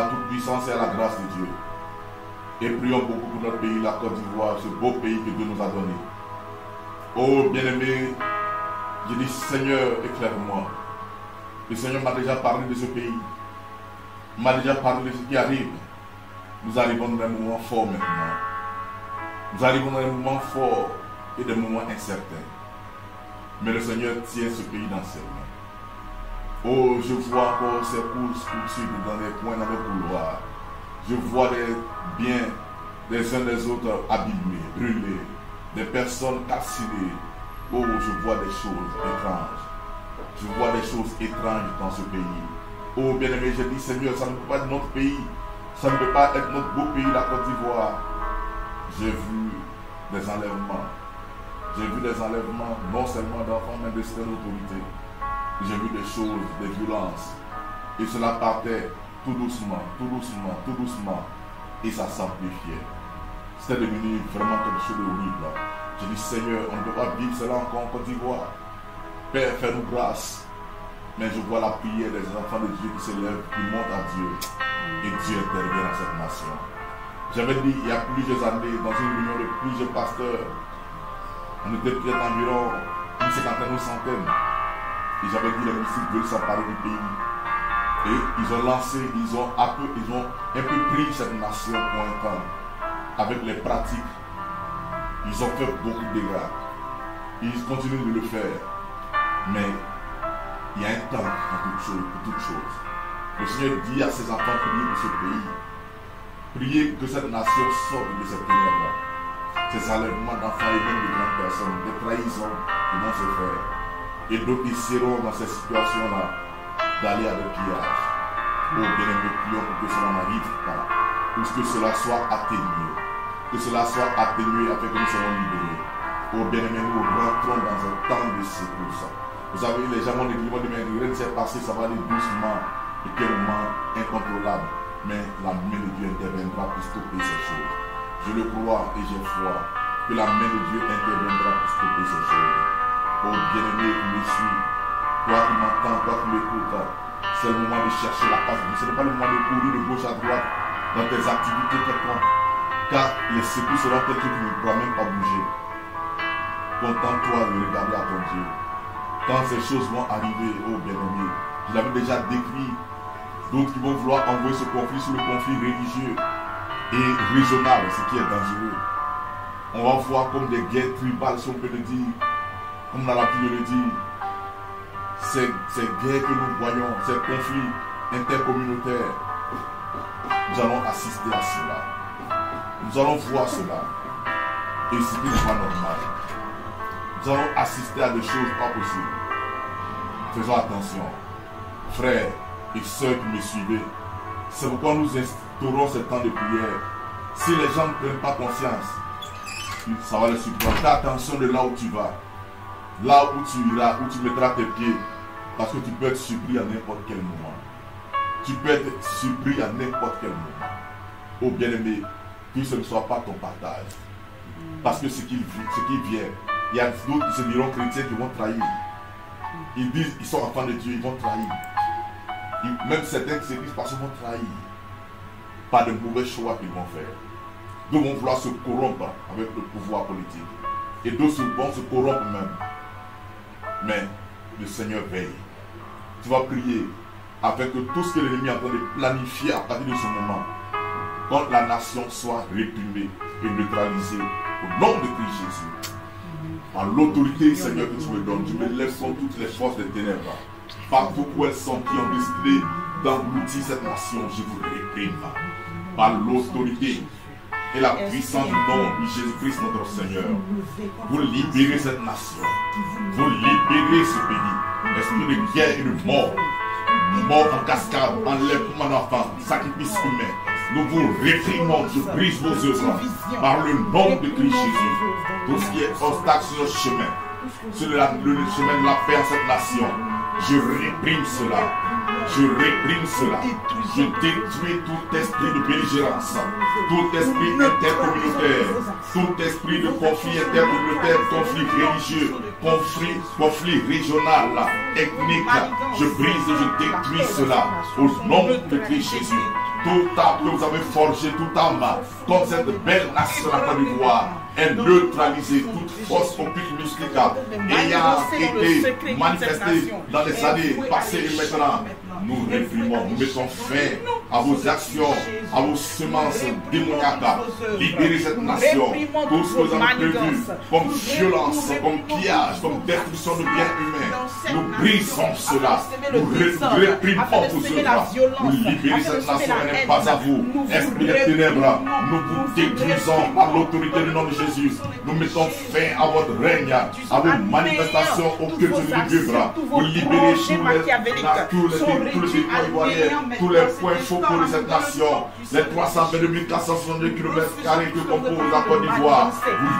à toute puissance et à la grâce de Dieu. Et prions beaucoup pour notre pays, la Côte d'Ivoire, ce beau pays que Dieu nous a donné. Oh bien-aimé, je dis Seigneur, éclaire-moi. Le Seigneur m'a déjà parlé de ce pays. Il m'a déjà parlé de ce qui arrive. Nous arrivons dans un moment fort maintenant. Nous arrivons dans un moment fort et des moments incertains. Mais le Seigneur tient ce pays dans ses mains. Oh, je vois encore ces courses poursuites dans les coins, dans les couloirs. Je vois des biens des uns des autres abîmés, brûlés, des personnes calcinées. Oh, je vois des choses étranges. Je vois des choses étranges dans ce pays. Oh, bien-aimé, je dis, Seigneur, ça ne peut pas être notre pays. Ça ne peut pas être notre beau pays, la Côte d'Ivoire. J'ai vu des enlèvements. J'ai vu des enlèvements, non seulement d'enfants, mais de certaines autorités. J'ai vu des choses, des violences. Et cela partait tout doucement, tout doucement, tout doucement. Et ça s'amplifiait. C'était devenu vraiment quelque chose d'horrible. J'ai dit, Seigneur, on ne peut pas vivre cela encore en Côte d'Ivoire. Père, fais-nous grâce. Mais je vois la prière des enfants de Dieu qui s'élèvent, qui montent à Dieu. Et Dieu intervient dans cette nation. J'avais dit, il y a plusieurs années, dans une réunion de plusieurs pasteurs, on était peut-être environ une cinquantaine ou centaine. Et j'avais dit, les ministres veulent s'emparer du pays. Et ils ont lancé, ils ont un peu pris cette nation pour un temps. Avec les pratiques, ils ont fait beaucoup de dégâts. Ils continuent de le faire. Mais il y a un temps pour toute chose. Le Seigneur dit à ses enfants, priez pour ce pays. Priez que cette nation sorte de cette ténèbres. Ces enlèvements d'enfants et même de grandes personnes, des trahisons qui vont se faire. Et d'autres qui seront dans ces situations-là d'aller à des pillages. Oh bien-aimé, prions pour que cela n'arrive pas. Pour que cela soit atténué. Que cela soit atténué afin que nous soyons libérés. Oh bien-aimé, nous rentrons dans un temps de secousse. Vous savez, les gens vont dire, rien ne s'est passé, ça va aller doucement. Et quel moment incontrôlable. Mais la main de Dieu interviendra pour stopper ces choses. Je le crois et j'ai foi que la main de Dieu interviendra pour stopper ces choses. Oh bien-aimé qui me suis, toi qui m'entends, toi qui m'écoutes, c'est le moment de chercher la face de Dieu. Ce n'est pas le moment de courir de gauche à droite dans tes activités quelconques. Car les secousses seront tels que tu ne pourras même pas bouger. Contente-toi de regarder à ton Dieu. Quand ces choses vont arriver, oh bien-aimé, je l'avais déjà décrit. D'autres qui vont vouloir envoyer ce conflit sur le conflit religieux et régional, ce qui est dangereux. On va voir comme des guerres tribales, si on peut le dire, comme on a l'habitude de le dire. Ces guerres que nous voyons, ces conflits intercommunautaires, nous allons assister à cela. Nous allons voir cela. Et ce qui n'est pas normal. Nous allons assister à des choses pas possibles. Faisons attention. Frères et sœurs qui me suivez, c'est pourquoi nous instaurons ce temps de prière. Si les gens ne prennent pas conscience, ça va les surprendre. Fais attention de là où tu vas. Là où tu iras, où tu mettras tes pieds. Parce que tu peux être surpris à n'importe quel moment. Tu peux être surpris à n'importe quel moment. Oh bien-aimé, que ce ne soit pas ton partage. Parce que ce qui vient, il y a d'autres qui se diront chrétiens qui vont trahir. Ils disent qu'ils sont enfants de Dieu, ils vont trahir. Même certains qui se disent parce qu'ils vont trahir. Pas de mauvais choix qu'ils vont faire. D'autres vont vouloir se corrompre avec le pouvoir politique. Et d'autres vont se corrompre même. Mais le Seigneur veille. Tu vas prier afin que tout ce que l'ennemi est en train de planifier à partir de ce moment, quand la nation soit réprimée et neutralisée au nom de Christ Jésus. Par l'autorité, Seigneur, que tu me donnes, tu me lèves contre toutes les forces des ténèbres. Partout où elles sont, qui ont décidé d'engloutir cette nation, je vous réprime. Par l'autorité et la puissance du nom de Jésus-Christ, notre Seigneur. Vous libérez cette nation. Vous libérez ce pays. Esprit de guerre et de mort. Mort en cascade, enlèvement d'enfants, sacrifice humain. Nous vous réprimons, je brise vos œuvres par le nom de Christ Jésus. Tout ce qui est obstacle sur le chemin, sur le chemin de la paix en cette nation, je réprime cela. Je réprime cela. Je détruis tout esprit de belligérance, tout esprit intercommunautaire, tout esprit de conflit intercommunautaire, conflit religieux, conflit régional, ethnique. Je brise et je détruis cela au nom de Christ Jésus. toute arme que vous avez forgée, toute arme contre cette belle nation de la Côte d'Ivoire est neutralisée. Toute force occulte mystique ayant été manifestée dans les années passées et maintenant, nous réprimons, nous mettons fin à vos actions, à vos semences démoniaques. Libérez cette nation. Tout ce que vous avez prévu comme violence, comme pillage, comme destruction de biens humains, nous brisons cela. Nous réprimons tout cela. Nous libérez cette nation, elle n'est pas à vous. Esprit des ténèbres, nous vous détruisons par l'autorité du nom de Jésus. Nous mettons fin à votre règne, à vos manifestations au cœur du vivre. Vous libérez tous les tous les points focaux de cette nation, les 322 462 km que compose la Côte d'Ivoire.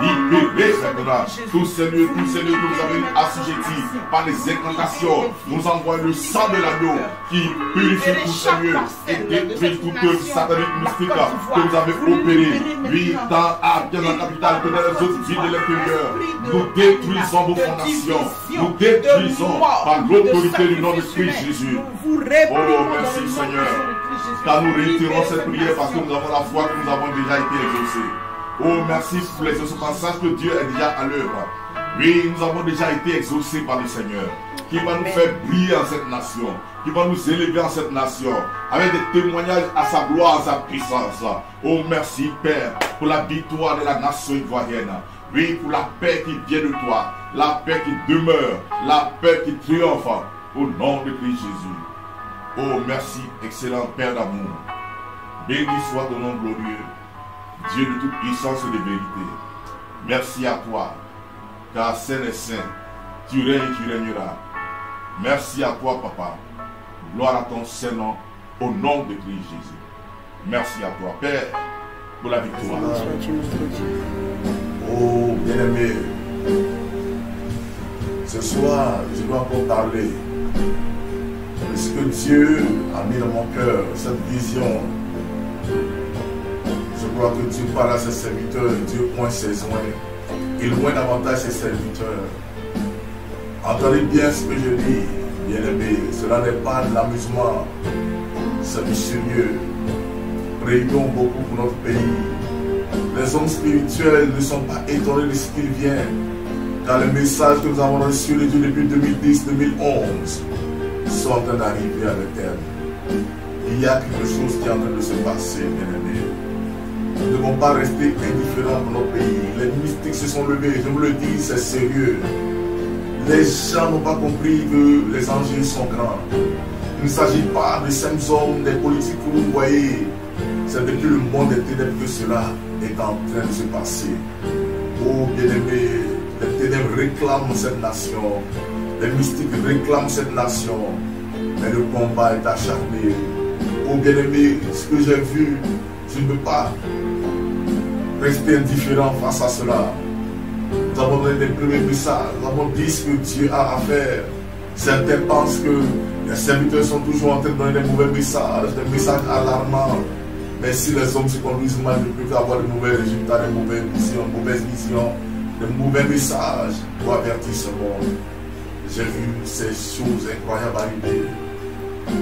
Vous libérez maintenant tous ces lieux que vous avez assujettis par les incantations. Nous envoyons le sang de l'agneau qui purifie tous ces lieux et détruit toute œuvre satanique mystique que vous avez opérée. Lui, dans la capitale, que dans les autres villes de l'intérieur, nous détruisons vos fondations. Nous détruisons par l'autorité du nom de Christ Jésus. Oh, merci Seigneur, car nous réitérons cette prière parce que nous avons la foi que nous avons déjà été exaucés. Oh, merci pour les passages que Dieu est déjà à l'œuvre. Oui, nous avons déjà été exaucés par le Seigneur, qui va nous faire briller en cette nation, qui va nous élever en cette nation, avec des témoignages à sa gloire, à sa puissance. Oh, merci Père, pour la victoire de la nation ivoirienne. Oui, pour la paix qui vient de toi, la paix qui demeure, la paix qui triomphe, au nom de Christ Jésus. Oh, merci, excellent Père d'amour. Béni soit ton nom glorieux, Dieu de toute puissance et de vérité. Merci à toi, car saint et saint, tu règnes et tu régneras. Merci à toi, Papa. Gloire à ton Saint-Nom, au nom de Christ Jésus. Merci à toi, Père, pour la victoire. Oh, bien-aimé, ce soir, je dois encore parler de ce que Dieu a mis dans mon cœur, cette vision. Je crois que Dieu parle à ses serviteurs, Dieu pointe ses oins. Il loin davantage ses serviteurs. Entendez bien ce que je dis, bien-aimé. Cela n'est pas de l'amusement, c'est du sérieux. Prions beaucoup pour notre pays. Les hommes spirituels ne sont pas étonnés de ce qu'il vient, car les messages que nous avons reçus depuis 2010-2011 sont en train d'arriver à l'éternel. Il y a quelque chose qui est en train de se passer, bien-aimés. Nous ne devons pas rester indifférents pour notre pays. Les mystiques se sont levés, je vous le dis, c'est sérieux. Les gens n'ont pas compris que les enjeux sont grands. Il ne s'agit pas des simples hommes, des politiques que vous voyez. C'est depuis le monde des ténèbres que cela est en train de se passer. Oh bien-aimés, les ténèbres réclament cette nation. Les mystiques réclament cette nation. Mais le combat est acharné. Oh bien-aimés, ce que j'ai vu, je ne peux pas rester indifférent face à cela. Nous avons donné des premiers messages, nous avons dit ce que Dieu a à faire. Certains pensent que les serviteurs sont toujours en train de donner des mauvais messages, des messages alarmants. Mais si les hommes se conduisent mal, ne peuvent avoir de mauvais résultats, de mauvaises visions, de mauvais messages pour avertir ce monde. J'ai vu ces choses incroyables arriver.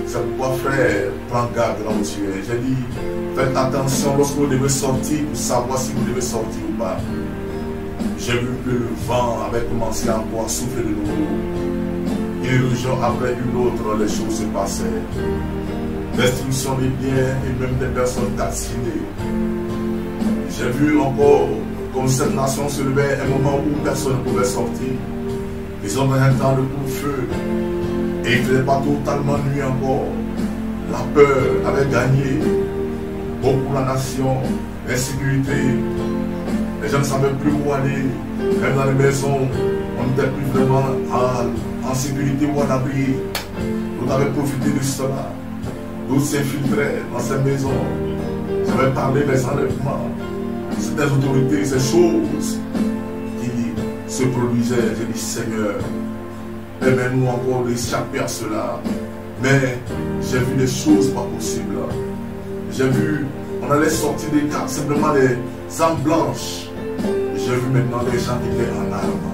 C'est pourquoi, frère, prends garde là où tu es. J'ai dit, faites attention lorsque vous devez sortir pour savoir si vous devez sortir ou pas. J'ai vu que le vent avait commencé encore à souffler de nouveau. Une jour après une autre, les choses se passaient. Destruction des biens et même des personnes calcinées. J'ai vu encore comme cette nation se levait à un moment où personne ne pouvait sortir. Ils ont un temps de couvre-feu. Et il ne faisait pas totalement nuit encore. La peur avait gagné beaucoup la nation, l'insécurité. Les gens ne savaient plus où aller. Même dans les maisons, on n'était plus vraiment en sécurité ou en abri. Vous avez profité de cela. D'autres s'infiltraient dans ces maisons. J'avais parlé des enlèvements. C'était des autorités, ces choses qui se produisaient. J'ai dit, Seigneur, permets-nous encore d'échapper à cela. Mais j'ai vu des choses pas possibles. J'ai vu, on allait sortir des cartes, simplement des armes blanches. J'ai vu maintenant des gens qui étaient en armes.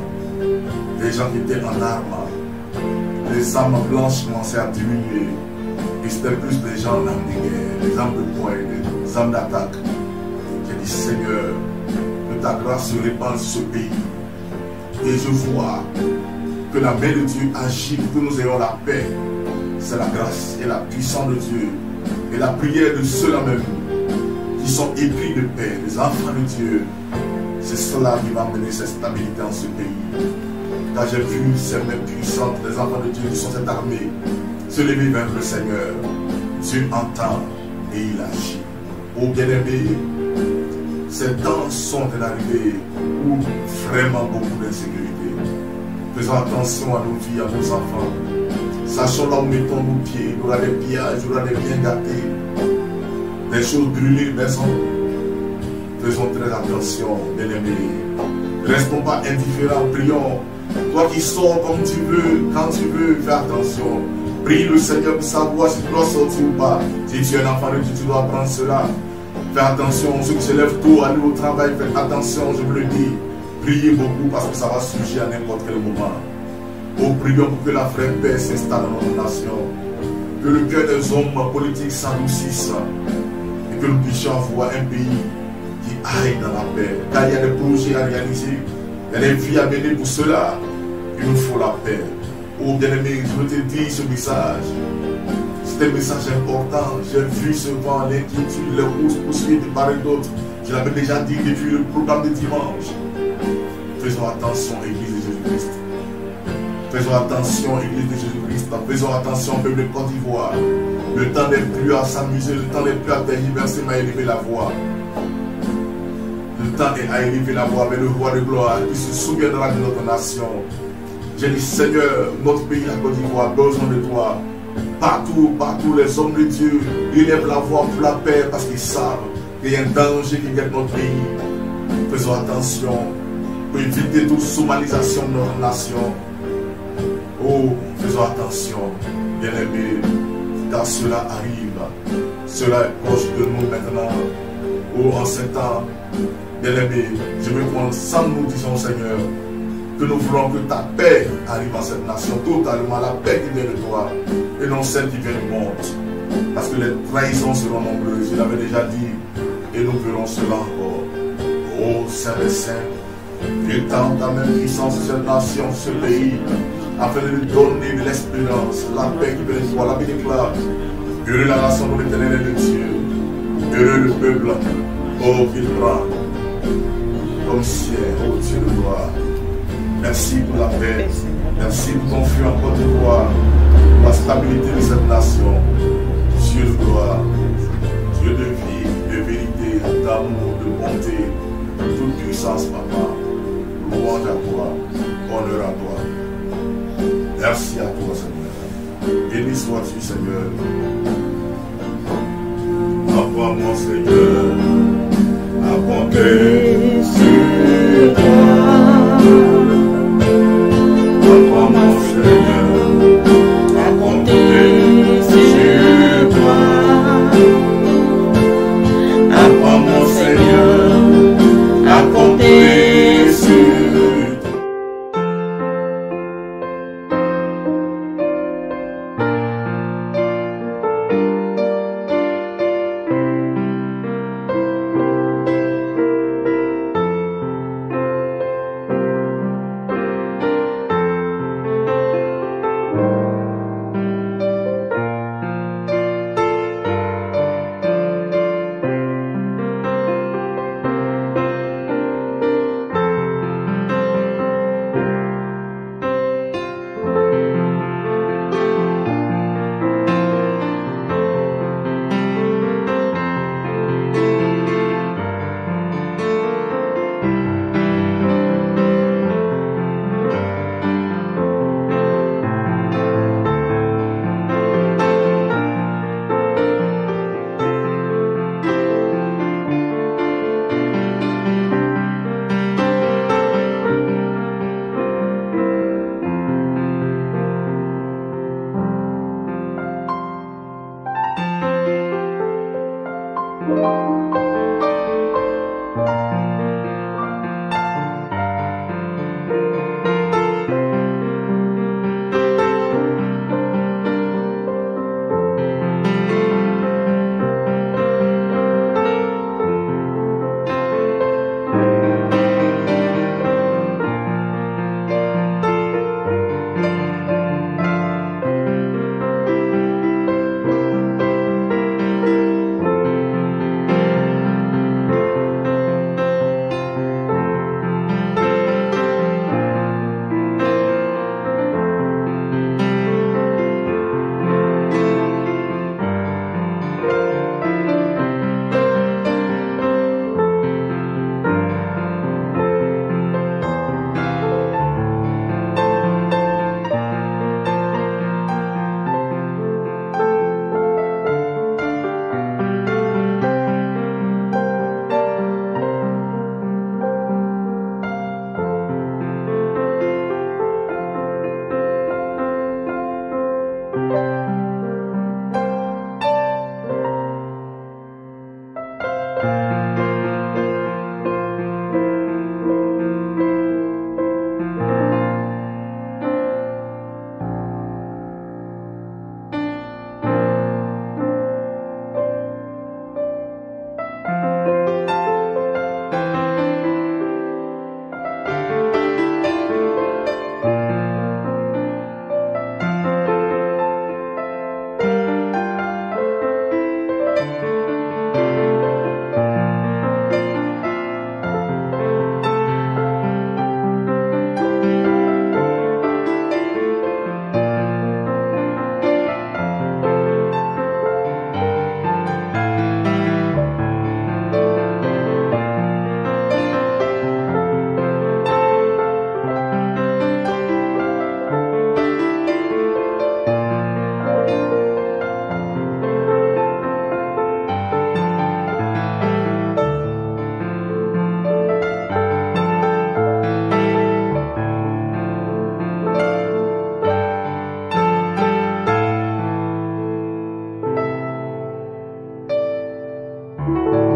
Des gens qui étaient en armes. Les armes blanches commençaient à diminuer. Et c'était plus des gens en âme de guerre, des âmes de poing, des âmes d'attaque. J'ai dit, Seigneur, que ta grâce se répande sur ce pays. Et je vois que la main de Dieu agit pour que nous ayons la paix. C'est la grâce et la puissance de Dieu. Et la prière de ceux-là même qui sont épris de paix, les enfants de Dieu. C'est cela qui va mener cette stabilité en ce pays. Car j'ai vu ces mains puissantes, les enfants de Dieu qui sont cette armée, se lever vers le Seigneur. Dieu entend et il agit. Ô bien-aimés, ces temps sont arrivés où vraiment beaucoup d'insécurité. Faisons attention à nos vies, à nos enfants. Sachons là où mettons nos pieds. Il y aura des pillages, il y aura des biens gâtés, des choses brûlées, maison. Faisons très attention, bien-aimés. Restons pas indifférents, prions. Toi qui sors comme tu veux, quand tu veux, fais attention. Prie le Seigneur pour savoir si tu dois sortir ou pas. Si tu es un enfant de Dieu, tu dois apprendre cela. Fais attention, ceux qui se lèvent tôt, aller au travail, faites attention, je vous le dis. Priez beaucoup parce que ça va surgir à n'importe quel moment. Oh, prions pour que la vraie paix s'installe dans notre nation. Que le cœur des hommes politiques s'adoucisse. Et que nous puissions avoir un pays qui aille dans la paix. Car il y a des projets à réaliser. Il y a des vies à mener pour cela. Il nous faut la paix. Oh bien-aimé, je veux te dire ce message. C'est un message important. J'ai vu ce vent, l'inquiétude, les rousses poursuivre de part et d'autre. Je l'avais déjà dit depuis le programme de dimanche. Faisons attention, Église de Jésus-Christ. Faisons attention, Église de Jésus-Christ. Faisons attention, peuple de Côte d'Ivoire. Le temps n'est plus à s'amuser, le temps n'est plus à tergiverser, mais à élever la voix. Le temps est à élever la voix avec le roi de gloire qui se souviendra de notre nation. J'ai dit, Seigneur, notre pays, la Côte d'Ivoire, a besoin de toi. Partout, partout, les hommes de Dieu élèvent la voix pour la paix parce qu'ils savent qu'il y a un danger qui guette notre pays. Faisons attention pour éviter toute somalisation de notre nation. Oh, faisons attention, bien-aimés, car cela arrive. Cela est proche de nous maintenant. Oh, en ce temps, bien-aimés, je veux qu'on ensemble nous disons, Seigneur, que nous voulons que ta paix arrive à cette nation, totalement la paix qui vient de toi, et non celle qui vient du monde. Parce que les trahisons seront nombreuses, il avait déjà dit, et nous verrons cela encore. Oh, Saint des Saints, étends ta même puissance sur cette nation, sur ce pays, afin de lui donner de l'espérance, la paix qui vient de toi. La Bible déclare, heureux la nation de l'Éternel et de Dieu, heureux le peuple, oh, qu'il prend comme sien, oh Dieu de gloire. Merci pour la paix. Merci pour ton feu en Côte d'Ivoire, pour la stabilité de cette nation. Dieu de gloire, Dieu de vie, de vérité, d'amour, de bonté, de toute puissance, papa. Louange à toi, honneur à toi. Merci à toi, Seigneur. Béni sois-tu, Seigneur. Apprends-moi, Seigneur, à compter sur toi. Apprends-moi, Seigneur, à compter sur toi. Apprends-moi, Seigneur, à compter sur toi. Thank you.